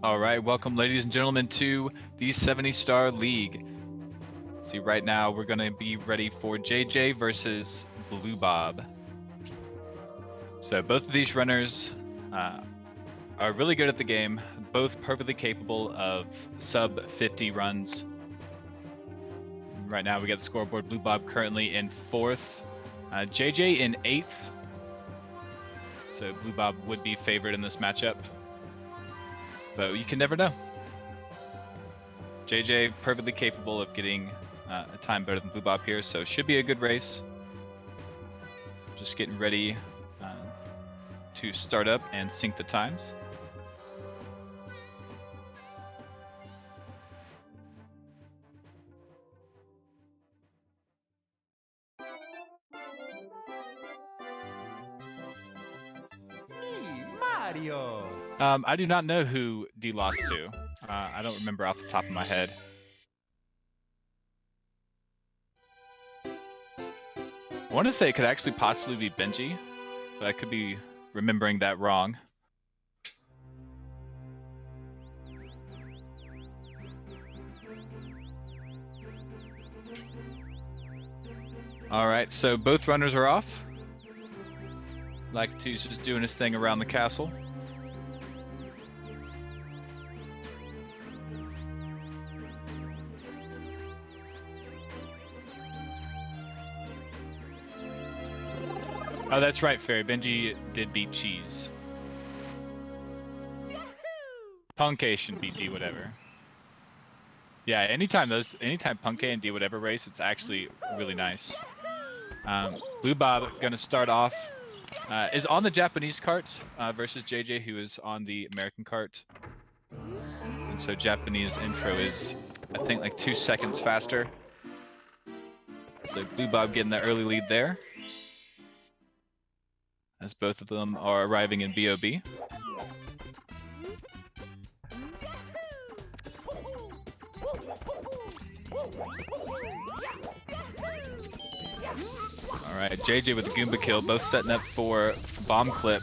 All right, welcome ladies and gentlemen to the 70 Star League. See, right now we're gonna be ready for JJ versus BlueBob. So both of these runners are really good at the game, both perfectly capable of sub 50 runs. Right now we got the scoreboard, BlueBob currently in 4th, JJ in 8th. So BlueBob would be favored in this matchup, but you can never know. JJ perfectly capable of getting a time better than BlueBob here, so should be a good race. Just getting ready to start up and sync the times. Mario. I do not know who D lost to. I don't remember off the top of my head. I want to say it could actually possibly be Benji, but I could be remembering that wrong. All right, so both runners are off. Like Two's just doing his thing around the castle. Oh, that's right, Fairy. Benji did beat Cheese. Punkay should beat D whatever. Yeah, anytime Punkay and D whatever race, it's actually really nice. BlueBob gonna start off. Is on the Japanese cart versus JJ, who is on the American cart. And so Japanese intro is, I think, like 2 seconds faster. So BlueBob getting the early lead there, as both of them are arriving in BOB. Alright, JJ with the Goomba kill, both setting up for bomb clip.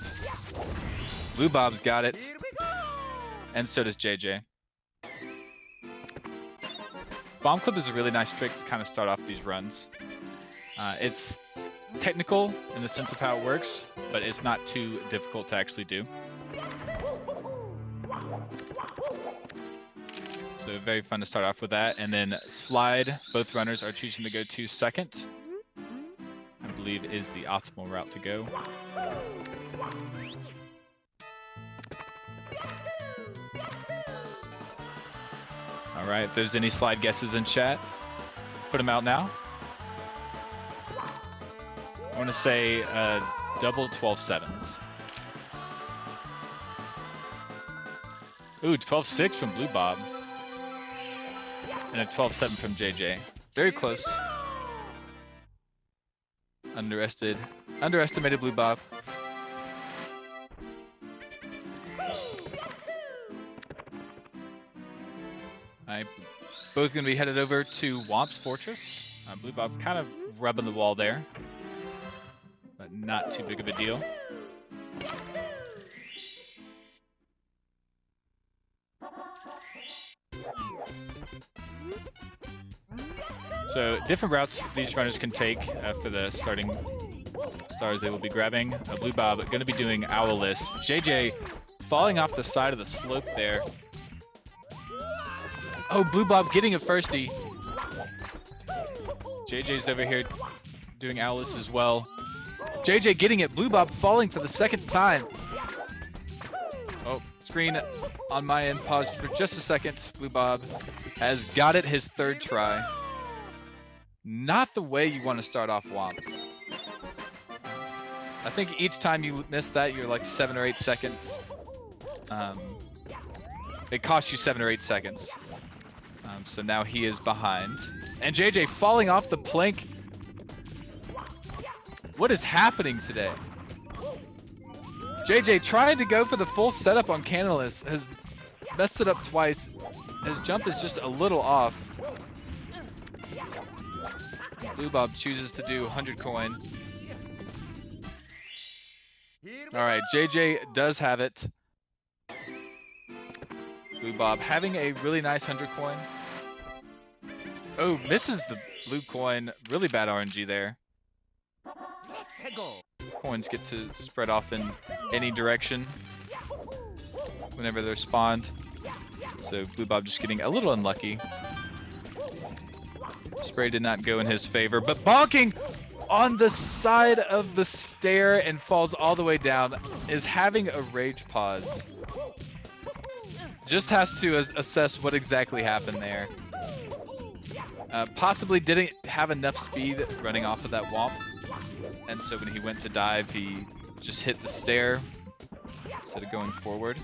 BlueBob's got it, and so does JJ. Bomb clip is a really nice trick to kind of start off these runs. It's technical in the sense of how it works, but it's not too difficult to actually do. So very fun to start off with that. And then slide, both runners are choosing to go to second. I believe is the optimal route to go. All right, if there's any slide guesses in chat, put them out now. I want to say double 12-7s. Ooh, 12-6 from BlueBob. And a 12-7 from JJ. Very close. Underestimated BlueBob. Both going to be headed over to Whomp's Fortress. BlueBob kind of rubbing the wall there, but not too big of a deal. So different routes these runners can take for the starting stars they will be grabbing. BlueBob going to be doing Owless. JJ falling off the side of the slope there. Oh, BlueBob getting a firstie. JJ's over here doing Owless as well. JJ getting it. BlueBob falling for the second time. Oh, screen on my end paused for just a second. BlueBob has got it his 3rd try. Not the way you want to start off Whomps. I think each time you miss that, you're like 7 or 8 seconds. It costs you 7 or 8 seconds. So now he is behind. And JJ falling off the plank. What is happening today? JJ trying to go for the full setup on Canalus has messed it up twice. His jump is just a little off. BlueBob chooses to do 100 coin. Alright, JJ does have it. BlueBob having a really nice 100 coin. Oh, misses the blue coin. Really bad RNG there. Coins get to spread off in any direction whenever they're spawned. So BlueBob just getting a little unlucky. Spray did not go in his favor, but bonking on the side of the stair and falls all the way down is having a rage pause. Just has to assess what exactly happened there. Possibly didn't have enough speed running off of that Whomp, and so when he went to dive, he just hit the stair instead of going forward.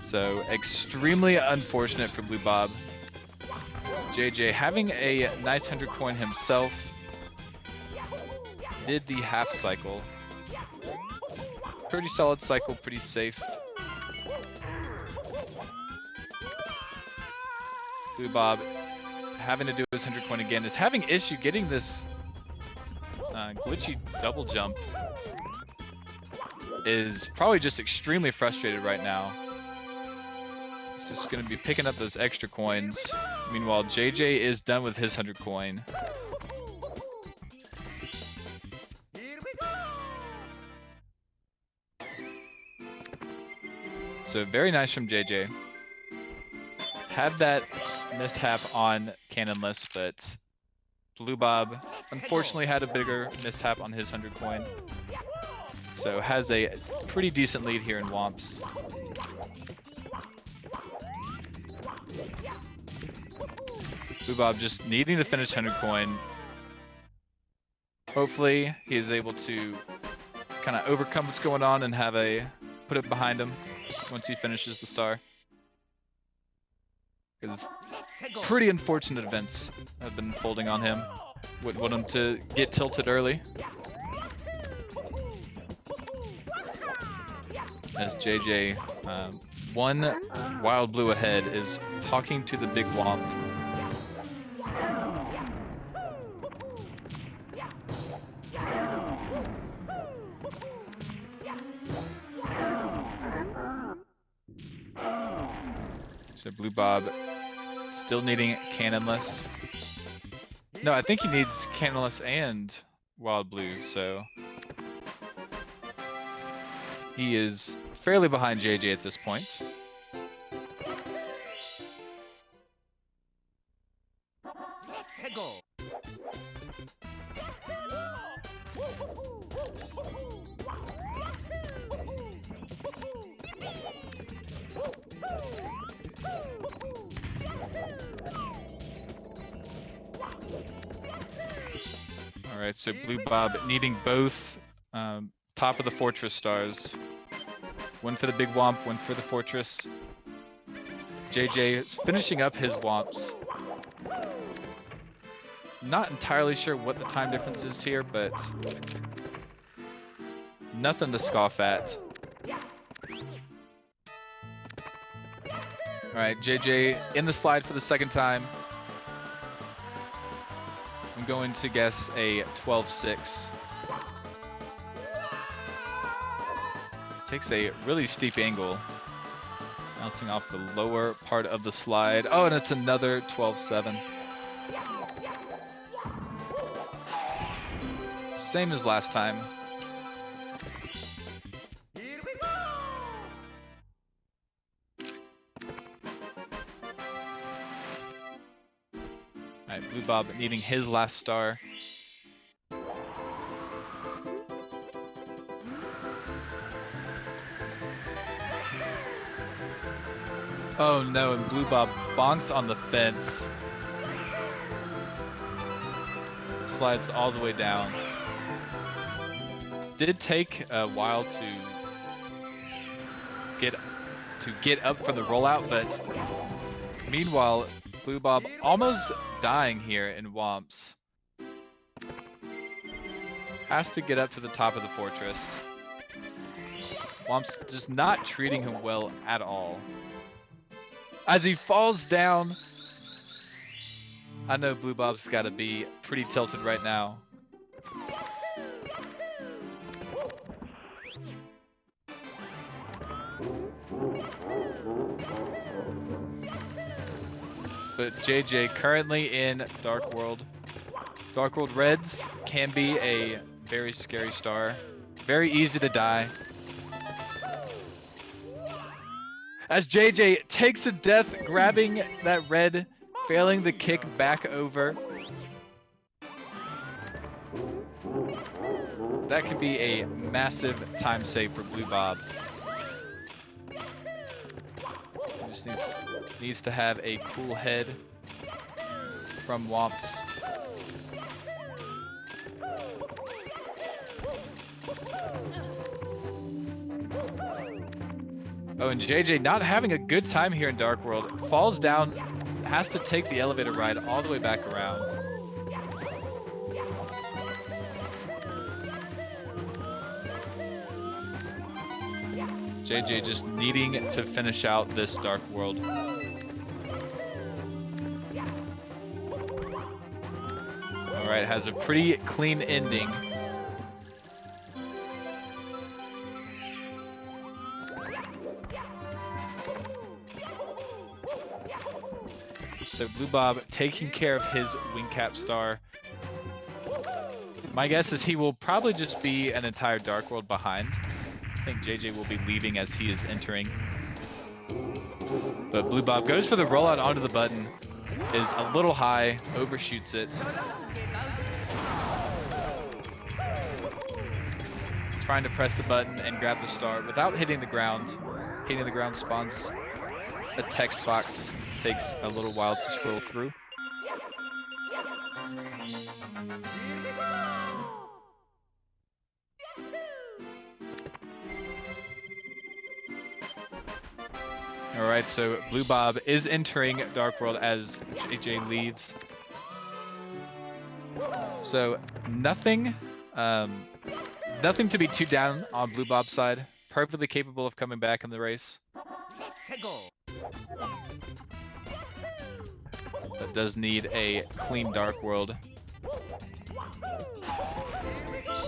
So extremely unfortunate for BlueBob. JJ having a nice 100 coin himself. Did the half cycle. Pretty solid cycle, pretty safe. BlueBob having to do his 100 coin again. Is having issue getting this glitchy double jump. Is probably just extremely frustrated right now. He's just going to be picking up those extra coins. Meanwhile, JJ is done with his 100 coin. So very nice from JJ. Had that mishap on Cannonless, but BlueBob unfortunately had a bigger mishap on his 100 coin. So has a pretty decent lead here in Whomps. BlueBob just needing to finish 100 coin. Hopefully he is able to kind of overcome what's going on and have a put it behind him once he finishes the star. Because pretty unfortunate events have been unfolding on him. Wouldn't want him to get tilted early. As JJ, one Wild Blue ahead, is talking to the big Whomp. So BlueBob still needing Cannonless. No, I think he needs Cannonless and Wild Blue, so he is fairly behind JJ at this point. Alright, so BlueBob needing both top of the fortress stars. One for the big Whomp, one for the fortress. JJ is finishing up his Whomps. Not entirely sure what the time difference is here, but nothing to scoff at. Alright, JJ in the slide for the second time. I'm going to guess a 12-6. Takes a really steep angle. Bouncing off the lower part of the slide. Oh, and it's another 12-7. Same as last time. Alright, BlueBob needing his last star. Oh no, and BlueBob bonks on the fence. Slides all the way down. Did take a while to get up for the rollout, but meanwhile, BlueBob almost dying here in Whomps. Has to get up to the top of the fortress. Whomps just not treating him well at all. As he falls down, I know BlueBob's got to be pretty tilted right now. But JJ currently in Dark World. Dark World Reds can be a very scary star. Very easy to die. As JJ takes a death, grabbing that red, failing the kick back over. That could be a massive time save for BlueBob. He just needs to have a cool head from Whomps. Oh, and JJ not having a good time here in Dark World. Falls down, has to take the elevator ride all the way back around. JJ just needing to finish out this Dark World. Alright, has a pretty clean ending. So BlueBob taking care of his wing cap star. My guess is he will probably just be an entire Dark World behind. I think JJ will be leaving as he is entering. But BlueBob goes for the rollout onto the button. Is a little high, overshoots it. Trying to press the button and grab the star without hitting the ground. Hitting the ground spawns a text box. Takes a little while to scroll through. Alright, so BlueBob is entering Dark World as JJ leaves. So nothing to be too down on BlueBob's side. Perfectly capable of coming back in the race. But does need a clean Dark World.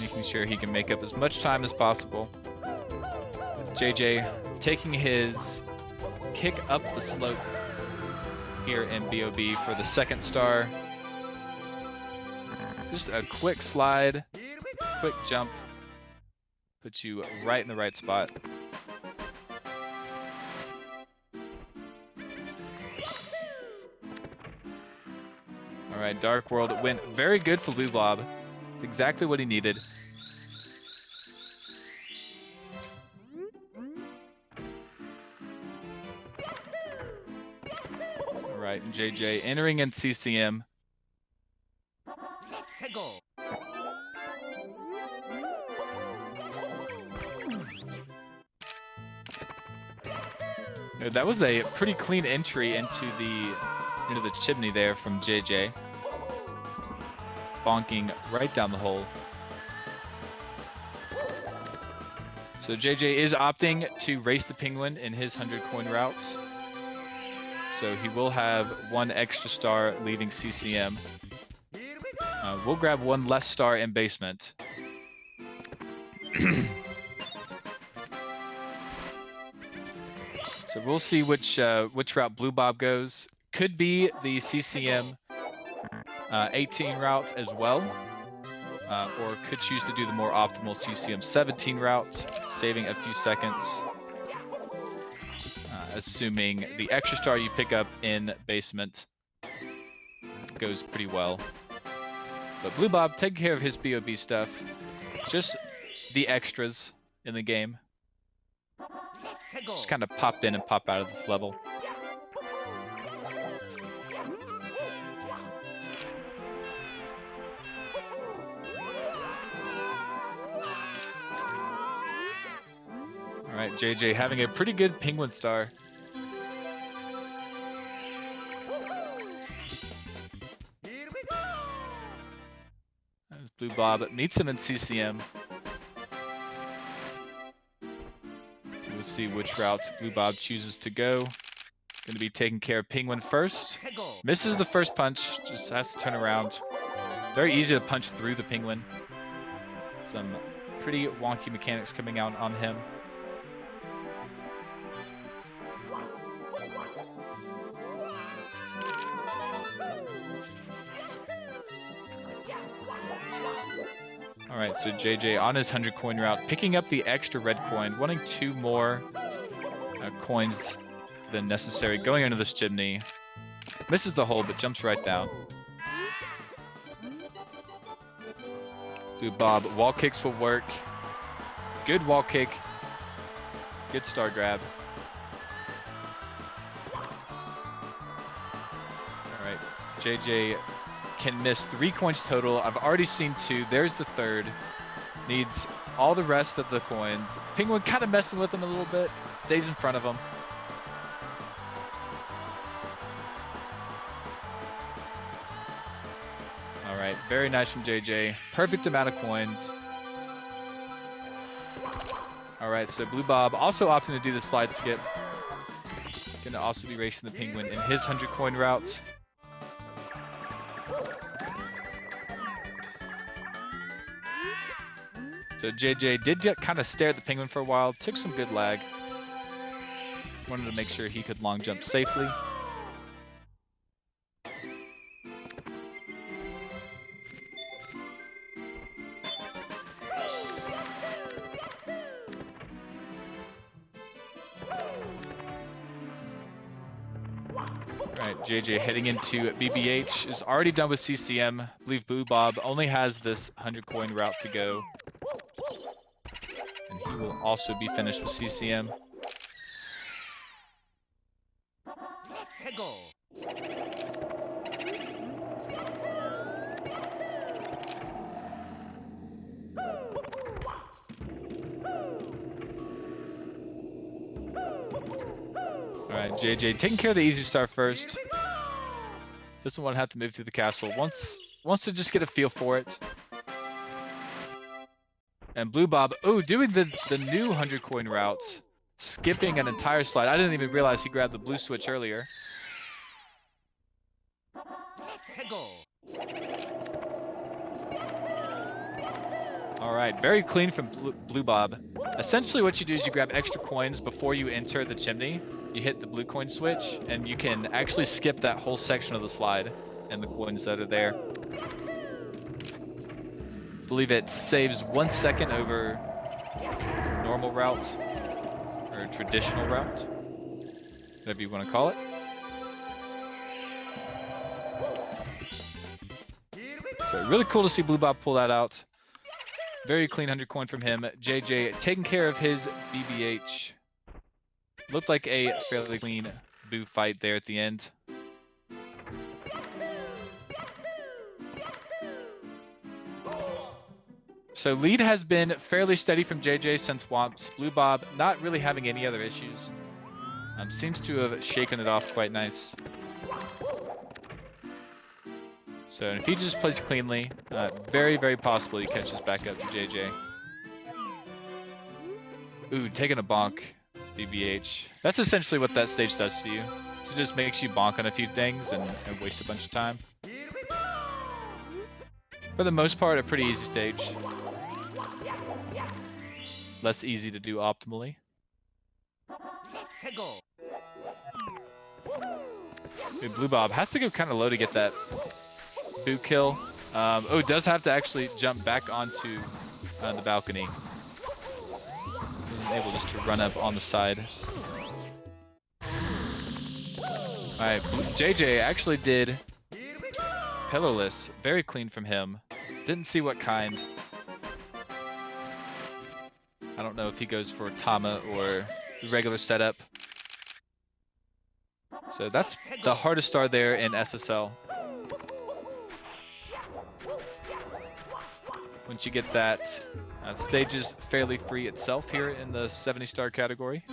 Making sure he can make up as much time as possible. JJ taking his kick up the slope here in BOB for the second star. Just a quick slide, quick jump, puts you right in the right spot. Alright, Dark World went very good for BlueBob. Exactly what he needed. Alright, and JJ entering in CCM. That was a pretty clean entry into the chimney there from JJ. Bonking right down the hole. So JJ is opting to race the penguin in his 100 coin route. So he will have one extra star leaving CCM. We'll grab one less star in basement. So we'll see which route BlueBob goes. Could be the CCM 18 route as well, or could choose to do the more optimal CCM 17 route, saving a few seconds, assuming the extra star you pick up in basement goes pretty well. But BlueBob taking care of his BOB stuff, just the extras in the game. Just kind of pop in and pop out of this level. Alright, JJ having a pretty good penguin star. As BlueBob meets him in CCM. We'll see which route BlueBob chooses to go. Going to be taking care of penguin first. Misses the first punch, just has to turn around. Very easy to punch through the penguin. Some pretty wonky mechanics coming out on him. Alright, so JJ on his 100 coin route, picking up the extra red coin, wanting 2 more coins than necessary, going under this chimney. Misses the hole, but jumps right down. BlueBob, wall kicks will work. Good wall kick. Good star grab. Alright, JJ can miss 3 coins total. I've already seen 2. There's the third. Needs all the rest of the coins. Penguin kind of messing with him a little bit. Stays in front of him. Alright, very nice from JJ. Perfect amount of coins. Alright, so BlueBob also opting to do the slide skip. Gonna also be racing the Penguin in his 100 coin route. So JJ did kind of stare at the Penguin for a while, took some good lag. Wanted to make sure he could long jump safely. Alright, JJ heading into BBH is already done with CCM. I believe BlueBob only has this 100 coin route to go. And he will also be finished with CCM. Alright, JJ taking care of the easy star first. Doesn't want to have to move through the castle. Wants to just get a feel for it. And BlueBob, doing the new 100 coin route. Skipping an entire slide. I didn't even realize he grabbed the blue switch earlier. Alright, very clean from BlueBob. Essentially what you do is you grab extra coins before you enter the chimney. You hit the blue coin switch, and you can actually skip that whole section of the slide and the coins that are there. I believe it saves 1 second over normal route, or traditional route, whatever you want to call it. So really cool to see BlueBob pull that out. Very clean 100 coin from him. JJ taking care of his BBH. Looked like a fairly clean boo fight there at the end. So lead has been fairly steady from JJ since Whomp's. BlueBob not really having any other issues. Seems to have shaken it off quite nice. So if he just plays cleanly, very, very possible he catches back up to JJ. Ooh, taking a bonk. BBH. That's essentially what that stage does to you. It just makes you bonk on a few things and waste a bunch of time. For the most part, a pretty easy stage. Less easy to do optimally. BlueBob has to go kind of low to get that boo kill. Does have to actually jump back onto the balcony. Able just to run up on the side. Alright, JJ actually did pillarless. Very clean from him. Didn't see what kind. I don't know if he goes for Tama or the regular setup. So that's the hardest star there in SSL. Once you get that, the stage is fairly free itself here in the 70 star category.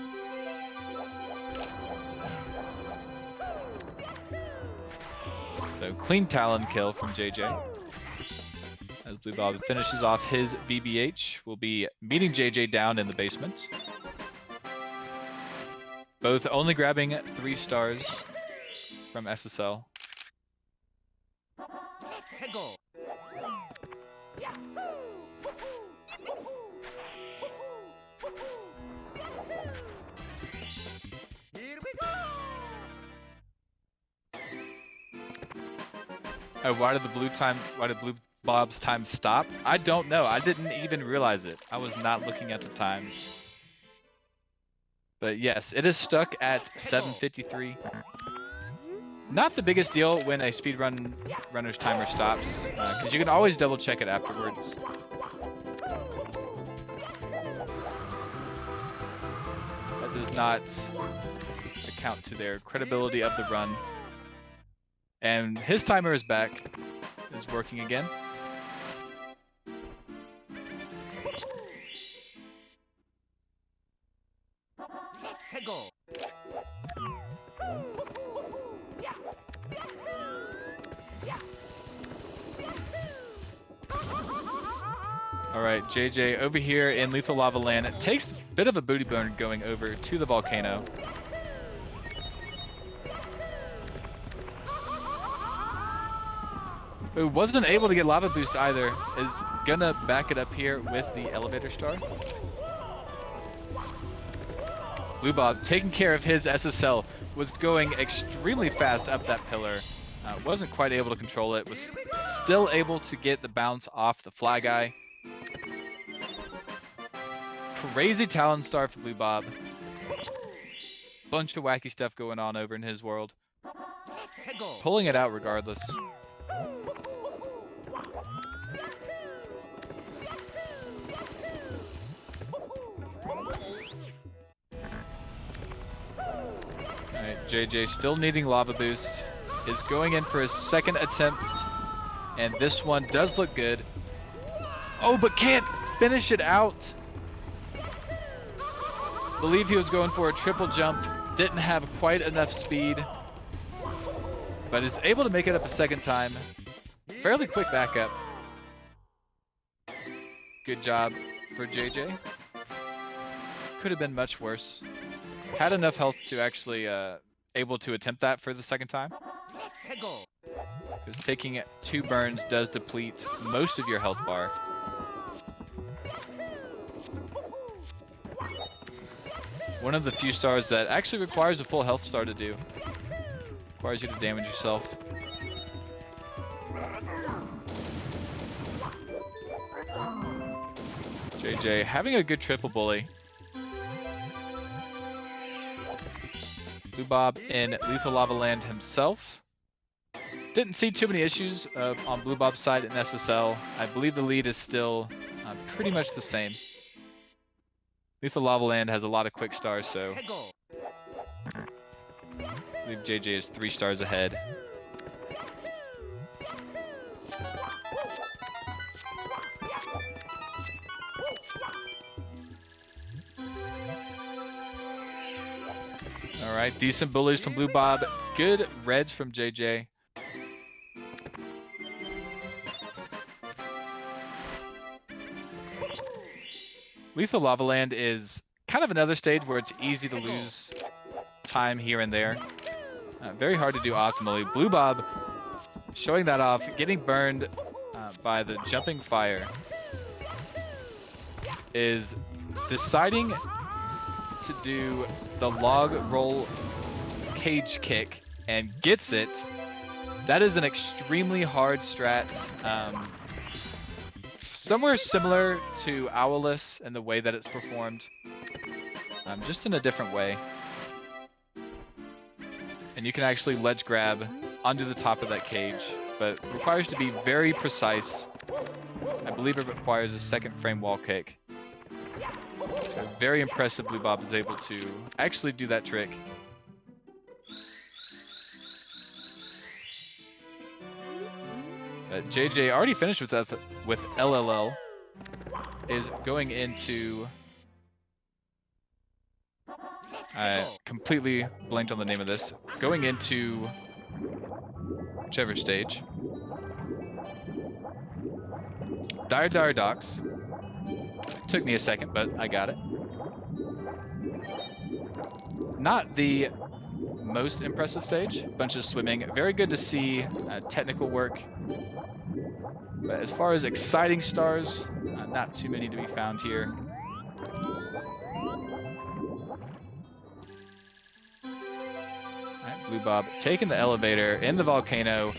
So clean Talon kill from JJ. As BlueBob finishes off his BBH, we'll be meeting JJ down in the basement. Both only grabbing 3 stars from SSL. Oh, why did blue Bob's time stop? I don't know. I didn't even realize it. I was not looking at the times. But yes, it is stuck at 7:53. Not the biggest deal when a speedrun runner's timer stops, because you can always double check it afterwards. That does not account to their credibility of the run. And his timer is back, is working again. Alright, JJ over here in Lethal Lava Land. It takes a bit of a booty burn going over to the volcano. Who wasn't able to get Lava Boost either, is gonna back it up here with the Elevator Star. BlueBob taking care of his SSL, was going extremely fast up that pillar. Wasn't quite able to control it, was still able to get the bounce off the Fly Guy. Crazy Talon Star for BlueBob. Bunch of wacky stuff going on over in his world. Pulling it out regardless. Alright, JJ still needing Lava Boost. Is going in for his second attempt. And this one does look good. Oh, but can't finish it out. Believe he was going for a triple jump. Didn't have quite enough speed. But is able to make it up a second time. Fairly quick backup. Good job for JJ. Could have been much worse. Had enough health to actually able to attempt that for the second time. Because taking 2 burns does deplete most of your health bar. One of the few stars that actually requires a full health star to do. Requires you to damage yourself. JJ having a good triple bully. BlueBob in Lethal Lava Land himself. Didn't see too many issues on BlueBob's side in SSL. I believe the lead is still pretty much the same. Lethal Lava Land has a lot of quick stars, so I believe JJ is 3 stars ahead. Alright, decent bullies from BlueBob. Good reds from JJ. Lethal Lava Land is kind of another stage where it's easy to lose time here and there. Very hard to do optimally. BlueBob showing that off, getting burned by the jumping fire. Is deciding to do the log roll cage kick and gets it. That is an extremely hard strat. Somewhere similar to Owless in the way that it's performed. Just in a different way. And you can actually ledge grab onto the top of that cage, but requires to be very precise. I believe it requires a second frame wall kick. So very impressive BlueBob is able to actually do that trick. JJ already finished with LLL. Is going into... I completely blanked on the name of this. Going into whichever stage. Dire Docks. Took me a second, but I got it. Not the most impressive stage. Bunch of swimming. Very good to see technical work. But as far as exciting stars, not too many to be found here. Alright, BlueBob taking the elevator in the volcano.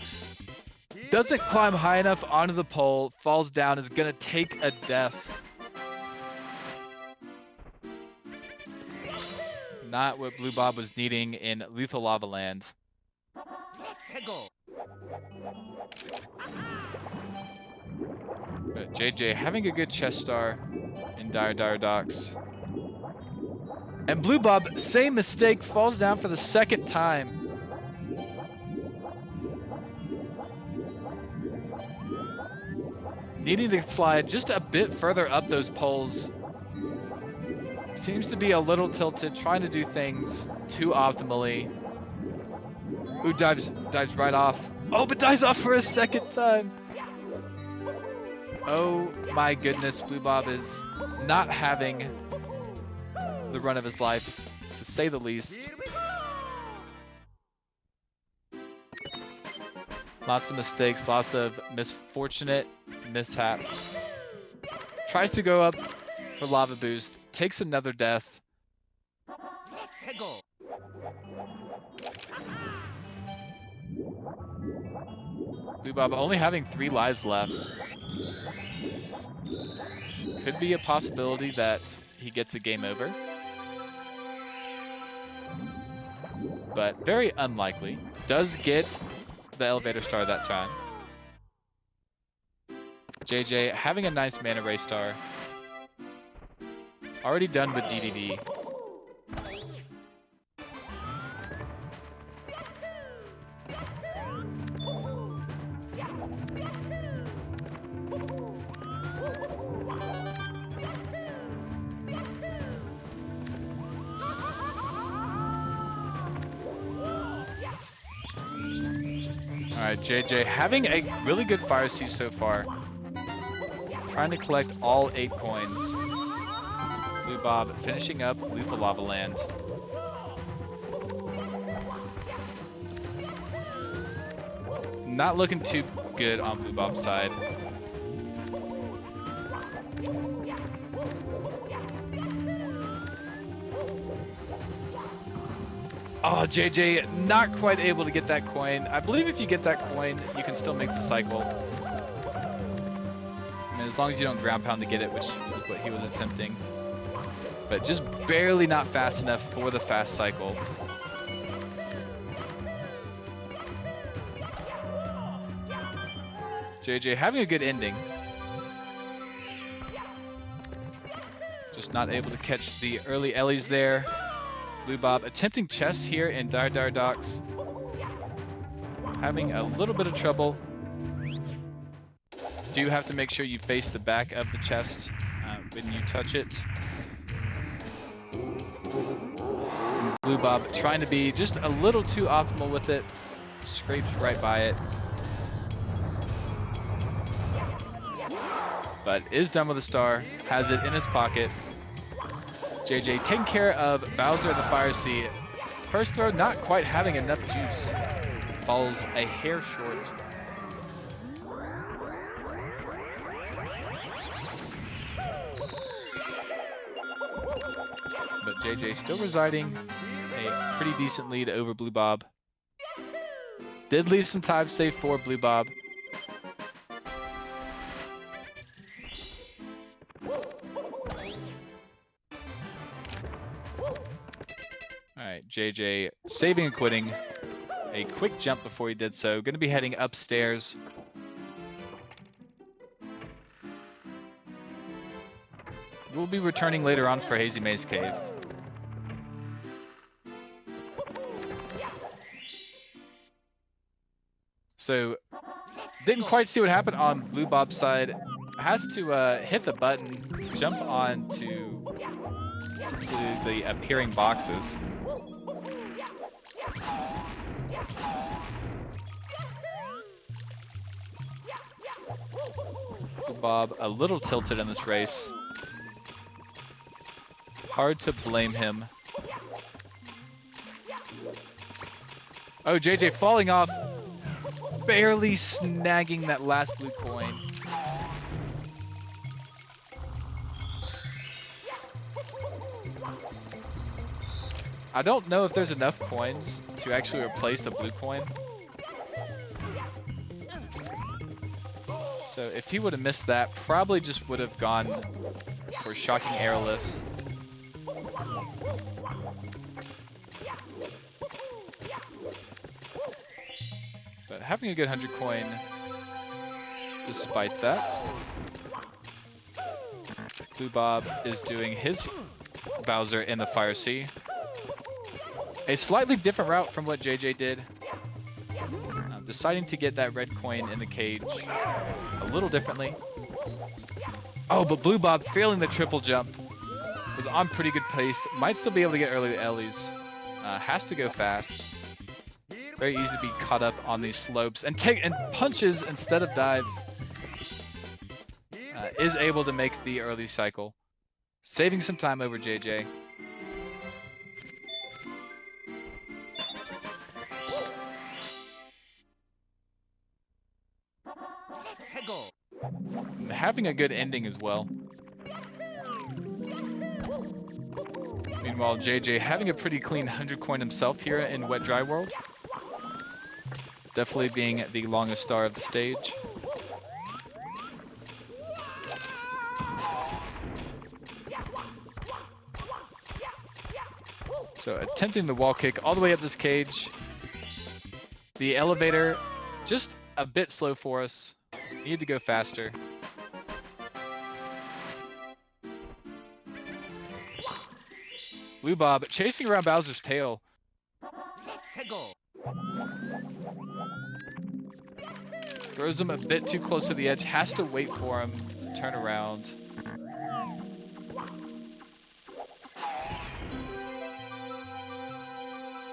Doesn't climb high enough onto the pole, falls down, is gonna take a death. Not what BlueBob was needing in Lethal Lava Land. But JJ having a good chest star in Dire Docks. And BlueBob, same mistake, falls down for the second time. Needing to slide just a bit further up those poles. Seems to be a little tilted, trying to do things too optimally. Ooh, dives right off. Oh, but dives off for a second time. Oh my goodness, BlueBob is not having the run of his life, to say the least. Lots of mistakes, lots of misfortunate mishaps. Tries to go up for Lava Boost, takes another death. BlueBob only having 3 lives left. Could be a possibility that he gets a game over. But very unlikely. Does get the elevator star that time. JJ having a nice mana ray star. Already done with DDD. Alright, JJ having a really good fire siege so far. Trying to collect all 8 coins. BlueBob finishing up Lethal Lava Land. Not looking too good on BlueBob's side. Oh, JJ not quite able to get that coin. I believe if you get that coin, you can still make the cycle. I mean, as long as you don't ground pound to get it, which is what he was attempting. But just barely not fast enough for the fast cycle. JJ having a good ending. Just not able to catch the early Ellies there. BlueBob attempting chess here in Dire Docks. Having a little bit of trouble. Do have to make sure you face the back of the chest when you touch it. BlueBob trying to be just a little too optimal with it. Scrapes right by it. But is done with a star. Has it in his pocket. JJ taking care of Bowser in the Fire Sea. First throw not quite having enough juice. Falls a hair short. But JJ still residing a pretty decent lead over BlueBob. Did leave some time save for BlueBob. Alright, JJ saving and quitting. A quick jump before he did so. Going to be heading upstairs. We'll be returning later on for Hazy Maze Cave. So, didn't quite see what happened on BlueBob's side. Has to hit the button, jump on to the appearing boxes. BlueBob a little tilted in this race. Hard to blame him. Oh, JJ falling off. Barely snagging that last blue coin. I don't know if there's enough coins to actually replace a blue coin. So if he would have missed that, probably just would have gone for shocking airlifts. But having a good 100 coin despite that. BlueBob is doing his Bowser in the Fire Sea. A slightly different route from what JJ did. Deciding to get that red coin in the cage a little differently. Oh, but BlueBob failing the triple jump. Was on pretty good pace. Might still be able to get early Ellies. Has to go fast. Very easy to be caught up on these slopes and punches instead of dives. Is able to make the early cycle, saving some time over JJ. Having a good ending as well. Meanwhile, JJ having a pretty clean 100 coin himself here in Wet Dry World. Definitely being the longest star of the stage. So attempting the wall kick all the way up this cage. The elevator just a bit slow for us. Need to go faster. BlueBob chasing around Bowser's tail. Throws him a bit too close to the edge. Has to wait for him to turn around.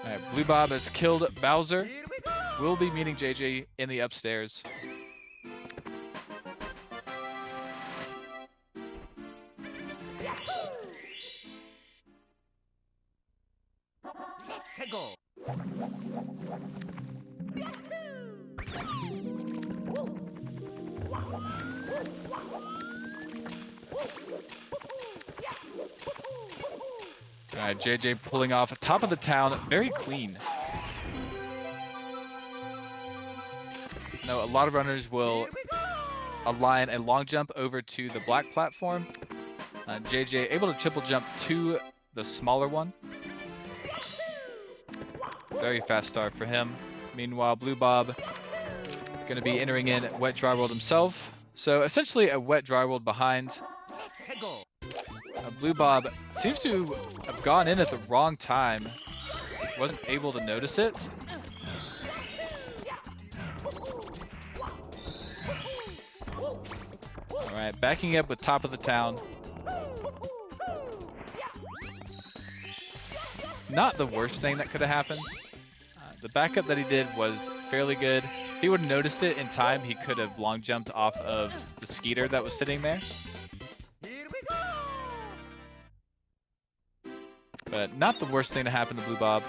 Alright, BlueBob has killed Bowser. We'll be meeting JJ in the upstairs. Alright, JJ pulling off top of the town, very clean. Now, a lot of runners will align a long jump over to the black platform. JJ able to triple jump to the smaller one. Very fast start for him. Meanwhile, BlueBob going to be entering in Wet Dry World himself. So essentially a Wet Dry World behind. BlueBob seems to have gone in at the wrong time. Wasn't able to notice it. Alright, backing up with top of the town. Not the worst thing that could have happened. The backup that he did was fairly good. If he would have noticed it in time, he could have long jumped off of the skeeter that was sitting there. But not the worst thing to happen to BlueBob.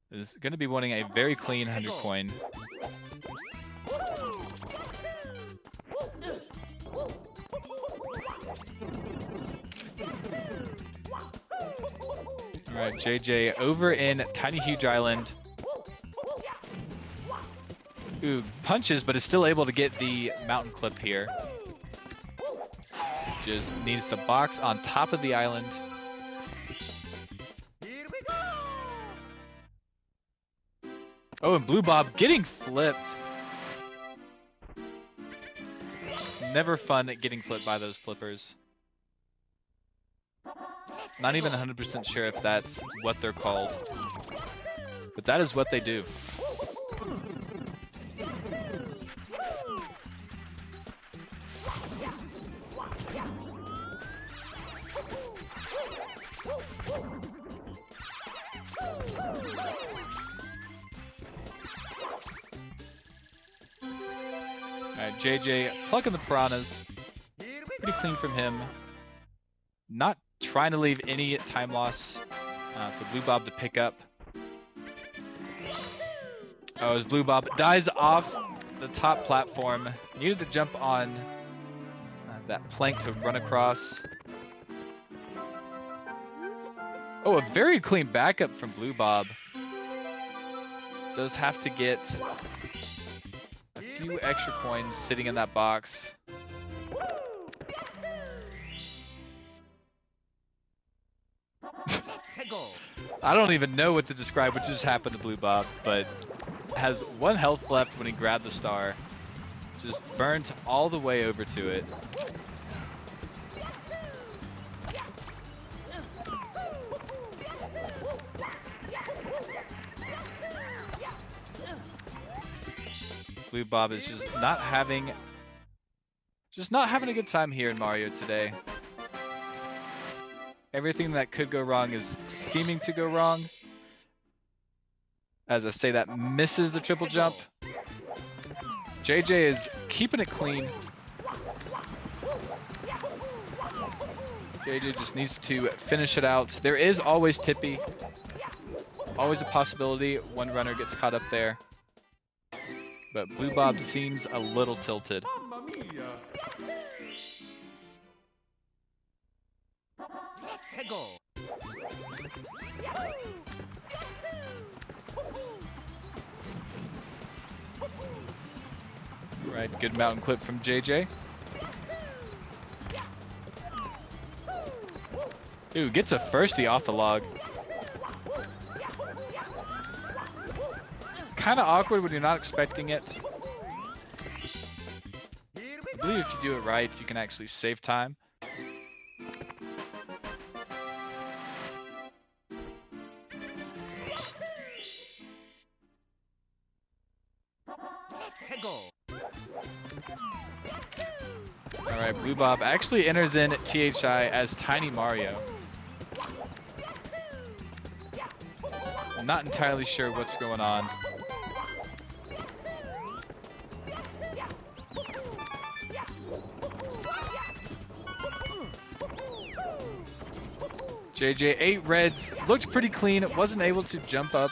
Is going to be wanting a very clean 100 coin. Alright, JJ over in Tiny Huge Island. Ooh, punches, but is still able to get the mountain clip here. Just needs the box on top of the island. Oh, and BlueBob getting flipped. Never fun at getting flipped by those flippers. Not even 100% sure if that's what they're called. But that is what they do. Alright, JJ plucking the piranhas. Pretty clean from him. Not trying to leave any time loss for BlueBob to pick up. Oh, as BlueBob dies off the top platform. Needed to jump on that plank to run across. Oh, a very clean backup from BlueBob. does have to get a few extra coins sitting in that box. I don't even know what to describe what just happened to BlueBob, but has 1 health left when he grabbed the star. Just burnt all the way over to it. BlueBob is just not having a good time here in Mario today. Everything that could go wrong is seeming to go wrong. As I say that, misses the triple jump. JJ is keeping it clean. JJ just needs to finish it out. There is always Tippy. Always a possibility one runner gets caught up there. But BlueBob seems a little tilted. Right, good mountain clip from JJ. Ooh, gets a firstie off the log. Kind of awkward when you're not expecting it. I believe if you do it right, you can actually save time. Alright, BlueBob actually enters in THI as Tiny Mario. I'm not entirely sure what's going on. JJ, 8 reds, looked pretty clean, wasn't able to jump up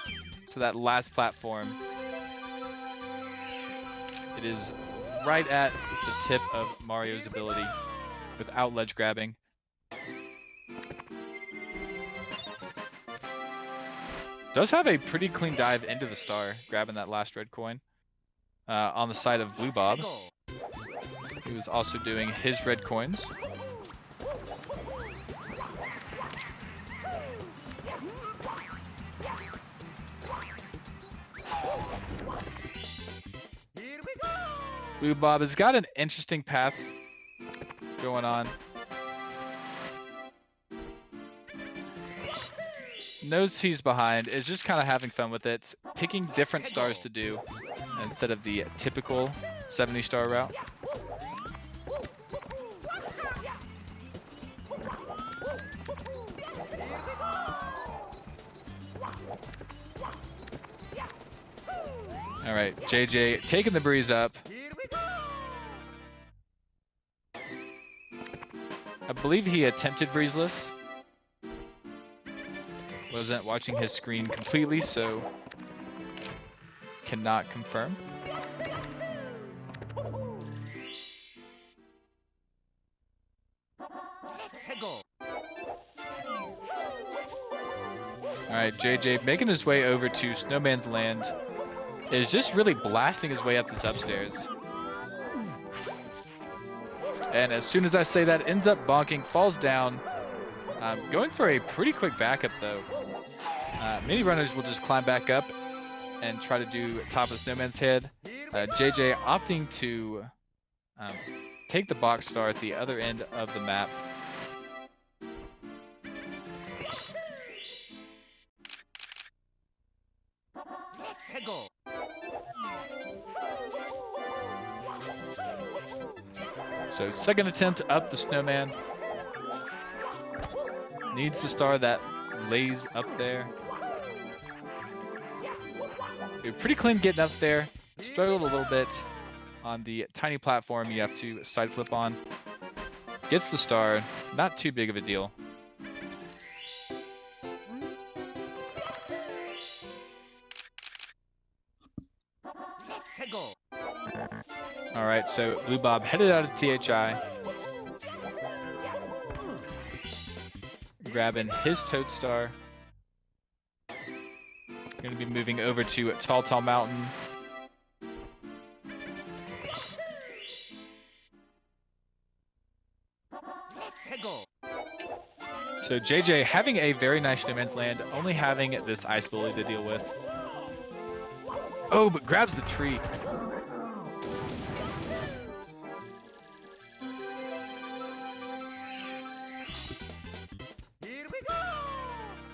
to that last platform. It is right at the tip of Mario's ability without ledge grabbing. Does have a pretty clean dive into the star, grabbing that last red coin on the side of BlueBob. He was also doing his red coins. BlueBob has got an interesting path going on. Knows he's behind, is just kind of having fun with it, picking different stars to do instead of the typical 70-star route. All right, JJ taking the breeze up. I believe he attempted breezeless. Wasn't watching his screen completely, so cannot confirm. Alright, JJ making his way over to Snowman's land. Is just really blasting his way up this upstairs. And as soon as I say that, ends up bonking, falls down. Going for a pretty quick backup though. Many runners will just climb back up and try to do top of Snowman's head. JJ opting to take the box star at the other end of the map. So second attempt up the Snowman. Needs the star that lays up there. Pretty clean getting up there. Struggled a little bit on the tiny platform you have to side flip on. Gets the star, not too big of a deal. Alright, so BlueBob headed out of THI. Grabbing his Toad Star. Going to be moving over to Tall Mountain. So JJ having a very nice Snowman's Land, only having this Ice Bully to deal with. Oh, but grabs the tree.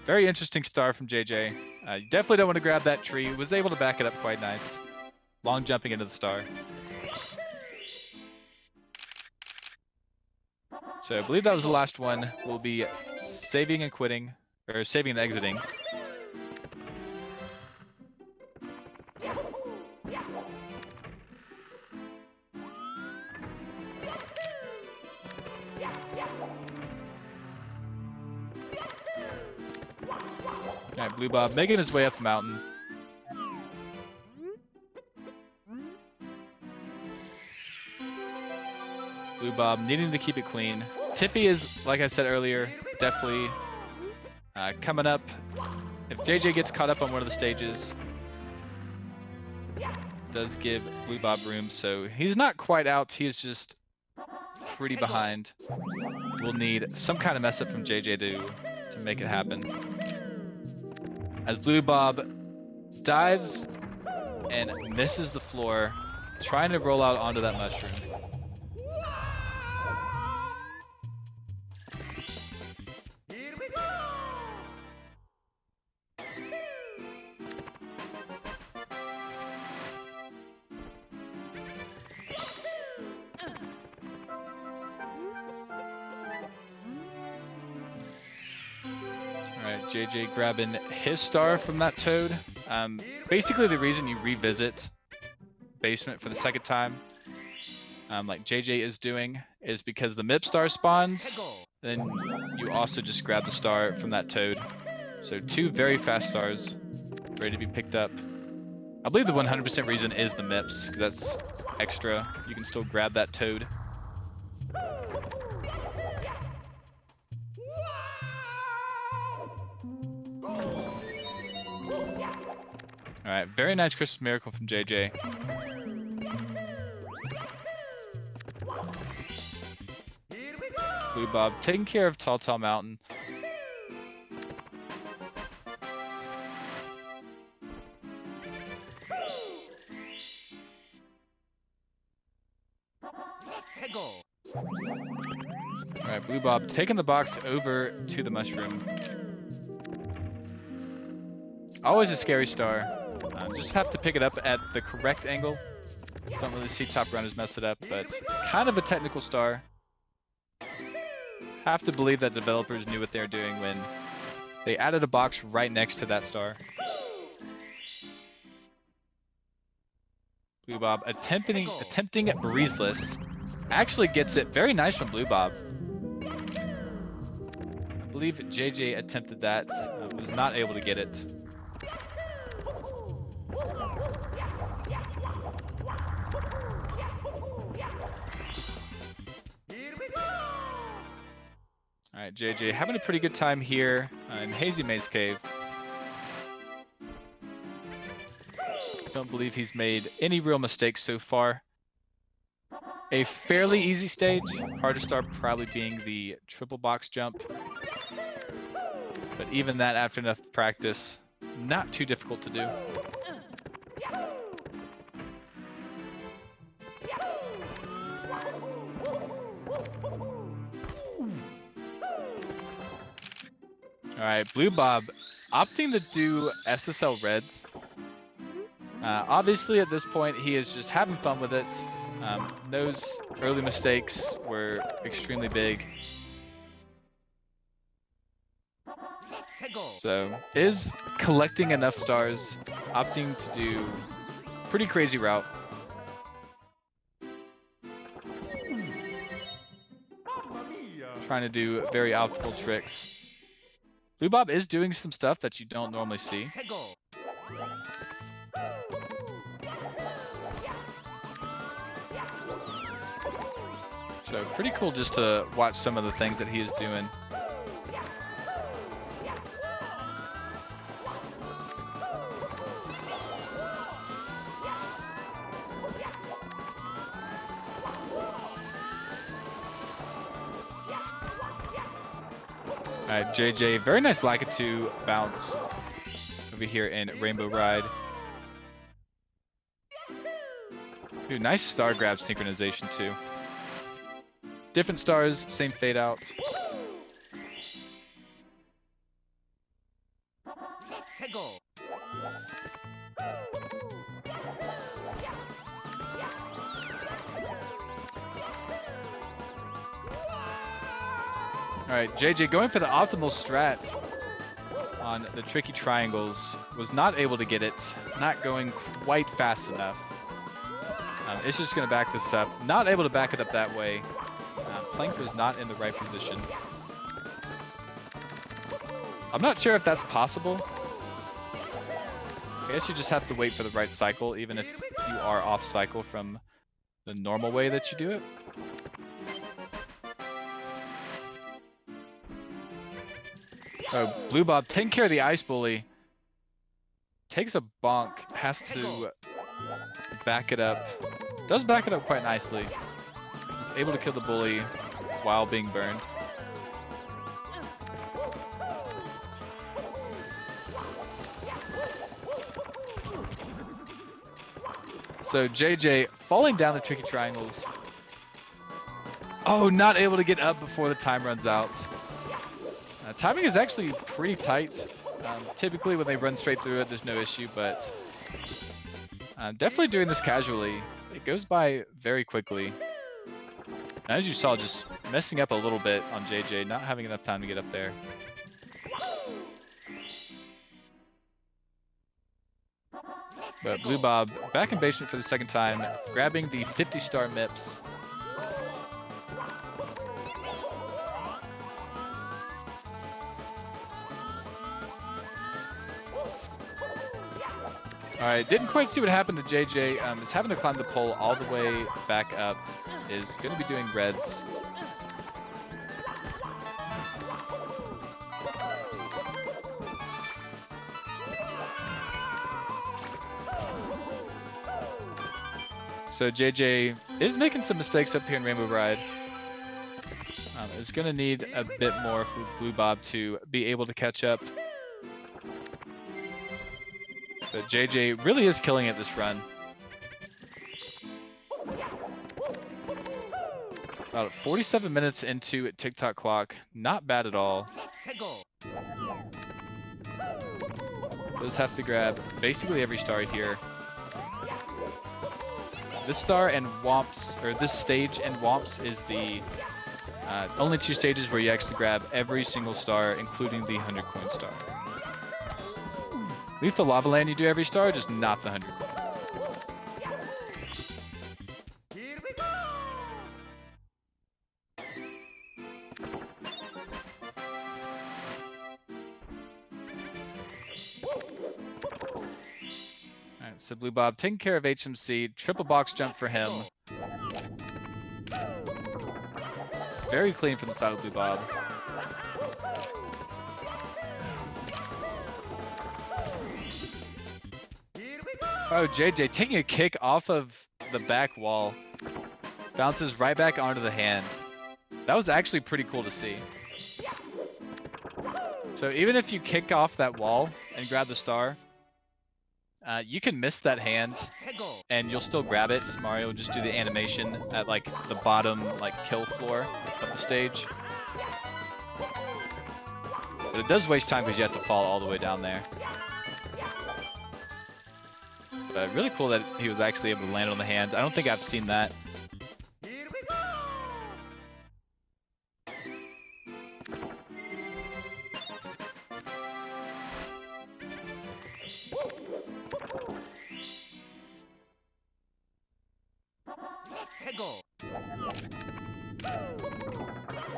Very interesting star from JJ. You definitely don't want to grab that tree. Was able to back it up quite nice. Long jumping into the star. So I believe that was the last one. We'll be saving and quitting, or saving and exiting. Alright, BlueBob making his way up the mountain. BlueBob needing to keep it clean. Tippy is, like I said earlier, definitely coming up. If JJ gets caught up on one of the stages, does give BlueBob room, so he's not quite out, he is just pretty behind. We'll need some kind of mess up from JJ to make it happen. As BlueBob dives and misses the floor, trying to roll out onto that mushroom. JJ grabbing his star from that toad. Basically the reason you revisit basement for the second time, like JJ is doing, is because the MIP star spawns, then you also just grab the star from that toad. So 2 very fast stars ready to be picked up. I believe the 100% reason is the MIPs, because that's extra. You can still grab that toad. Alright, very nice Christmas Miracle from JJ. BlueBob taking care of Tall Mountain. Alright, BlueBob taking the box over to the mushroom. Always a scary star. Just have to pick it up at the correct angle. Don't really see top runners mess it up, but kind of a technical star. Have to believe that developers knew what they were doing when they added a box right next to that star. BlueBob attempting at breezeless. Actually gets it very nice from BlueBob. I believe JJ attempted that, was not able to get it. Alright, JJ having a pretty good time here in Hazy Maze Cave. Don't believe he's made any real mistakes so far. A fairly easy stage, hardest star probably being the triple box jump. But even that, after enough practice, not too difficult to do. Alright, BlueBob opting to do SSL Reds. Obviously at this point he is just having fun with it. Those early mistakes were extremely big. So is collecting enough stars, opting to do pretty crazy route. Trying to do very optimal tricks. BlueBob is doing some stuff that you don't normally see. So pretty cool just to watch some of the things that he is doing. Alright, JJ, very nice Lakitu bounce over here in Rainbow Ride. Ooh, nice star grab synchronization too. Different stars, same fade out. Alright, JJ going for the optimal strat on the tricky triangles. Was not able to get it. Not going quite fast enough. It's just going to back this up. Not able to back it up that way. Plank was not in the right position. I'm not sure if that's possible. I guess you just have to wait for the right cycle, even if you are off cycle from the normal way that you do it. Oh, BlueBob taking care of the ice bully. Takes a bonk, has to back it up. Does back it up quite nicely. Is able to kill the bully while being burned. So JJ falling down the tricky triangles. Oh, not able to get up before the time runs out. Timing is actually pretty tight. Typically when they run straight through it, there's no issue, but definitely doing this casually. It goes by very quickly. And as you saw, just messing up a little bit on JJ, not having enough time to get up there. But BlueBob back in basement for the second time, grabbing the 50-star MIPS. Alright, didn't quite see what happened to JJ. Is having to climb the pole all the way back up. Is going to be doing reds. So JJ is making some mistakes up here in Rainbow Ride. Is going to need a bit more for BlueBob to be able to catch up. But JJ really is killing it this run. About 47 minutes into TikTok clock. Not bad at all. Does have to grab basically every star here. This star and Whomps, or this stage and Whomps is the only two stages where you actually grab every single star, including the 100 coin star. Leave the Lava Land, you do every star, just not the 100 coin. Alright, so BlueBob taking care of HMC, triple box jump for him. Very clean from the side of BlueBob. Oh, JJ taking a kick off of the back wall. Bounces right back onto the hand. That was actually pretty cool to see. So even if you kick off that wall and grab the star, you can miss that hand and you'll still grab it. Mario will just do the animation at like the bottom like kill floor of the stage. But it does waste time because you have to fall all the way down there. But really cool that he was actually able to land on the hand. I don't think I've seen that.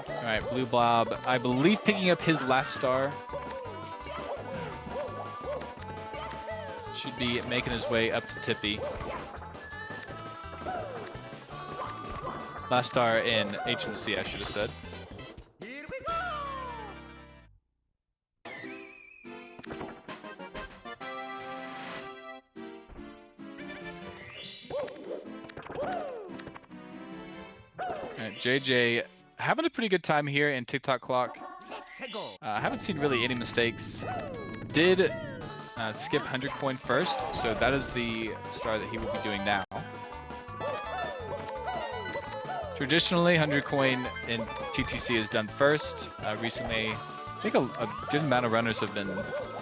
Alright, BlueBob, I believe picking up his last star. Should be making his way up to Tippy. Last star in HMC, I should have said. Alright, JJ having a pretty good time here in TikTok clock. I haven't seen really any mistakes. Did skip 100 coin first, so that is the star that he will be doing now. Traditionally, 100 coin in TTC is done first. Recently, I think a good amount of runners have been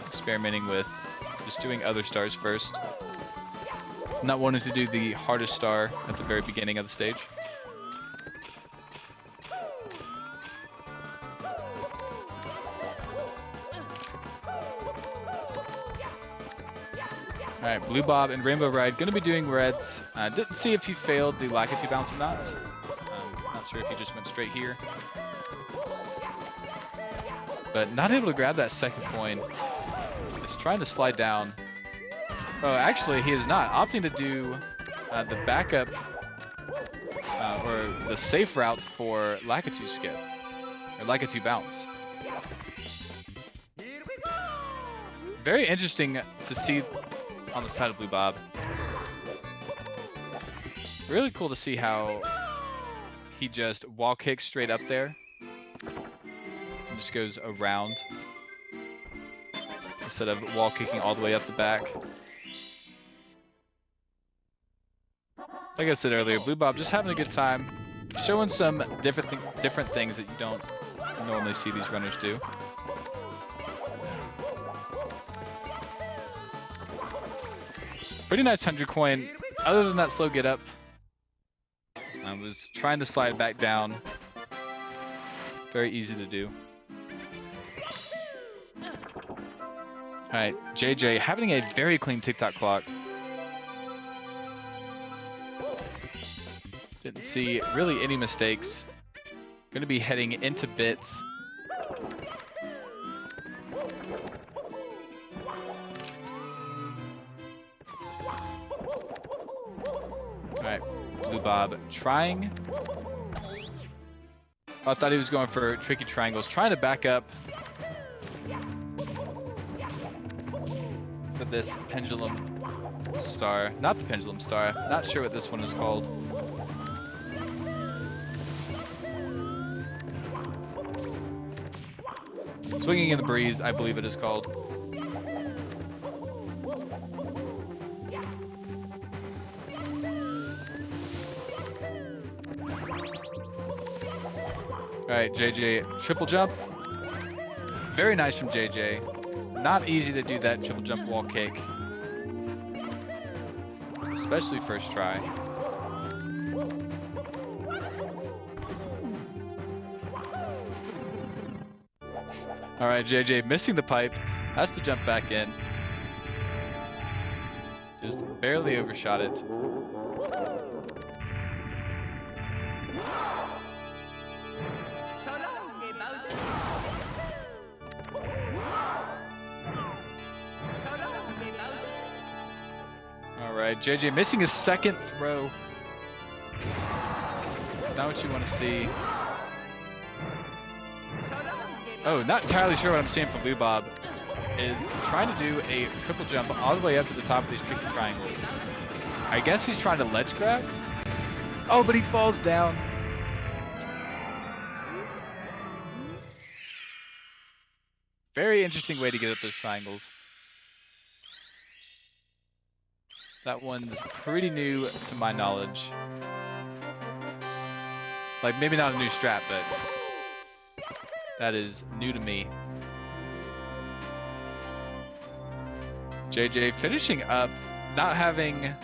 experimenting with just doing other stars first. Not wanting to do the hardest star at the very beginning of the stage. Alright, BlueBob and Rainbow Ride going to be doing reds. Didn't see if he failed the Lakitu bounce or not. Not sure if he just went straight here. But not able to grab that second coin. Just trying to slide down. Oh, actually, he is not. Opting to do the backup or the safe route for Lakitu skip. Or Lakitu bounce. Very interesting to see on the side of BlueBob. Really cool to see how he just wall kicks straight up there and just goes around instead of wall kicking all the way up the back. Like I said earlier, BlueBob just having a good time, showing some different things that you don't normally see these runners do. Pretty nice 100 coin. Other than that slow get up, I was trying to slide back down. Very easy to do. Alright, JJ having a very clean TikTok clock. Didn't see really any mistakes. Going to be heading into bits. Alright, BlueBob trying. I thought he was going for tricky triangles. Trying to back up for this pendulum star. Not the pendulum star. Not sure what this one is called. Swinging in the breeze, I believe it is called. Alright, JJ, triple jump. Very nice from JJ. Not easy to do that triple jump wall kick. Especially first try. Alright, JJ missing the pipe. Has to jump back in. Just barely overshot it. Alright, JJ missing his second throw. Not what you want to see. Oh, not entirely sure what I'm seeing from BlueBob. Is trying to do a triple jump all the way up to the top of these tricky triangles. I guess he's trying to ledge grab. Oh, but he falls down. Very interesting way to get up those triangles. That one's pretty new to my knowledge. Like, maybe not a new strat, but that is new to me. JJ finishing up, not having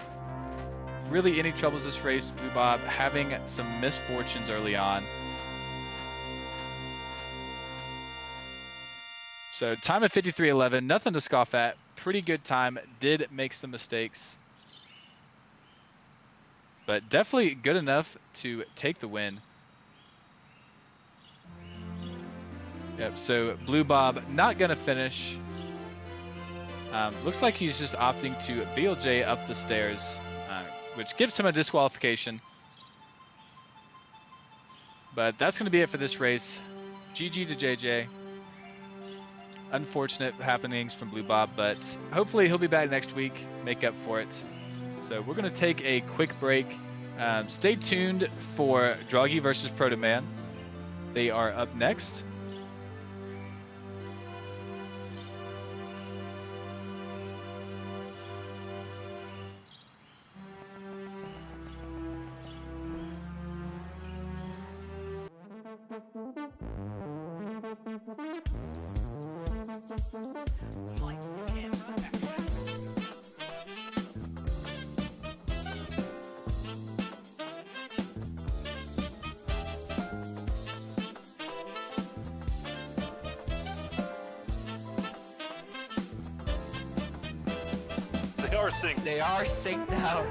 really any troubles this race. BlueBob having some misfortunes early on. So time of 53:11, nothing to scoff at. Pretty good time. Did make some mistakes, but definitely good enough to take the win. Yep, so BlueBob not gonna finish. Looks like he's just opting to BLJ up the stairs, which gives him a disqualification. But that's gonna be it for this race. GG to JJ. Unfortunate happenings from BlueBob, but hopefully he'll be back next week, make up for it. So we're gonna take a quick break. Stay tuned for Droggy versus Proto Man. They are up next. They are synced. They are synced now.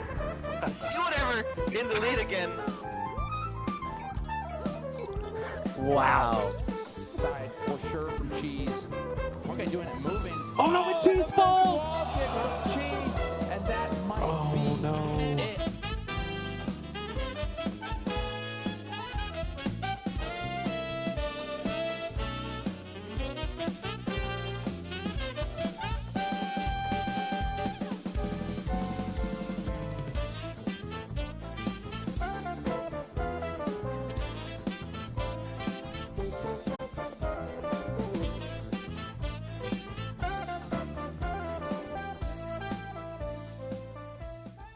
Do whatever. In the lead again. Wow. Side for sure from Cheese. Okay, doing it, moving. Oh no, the cheese ball!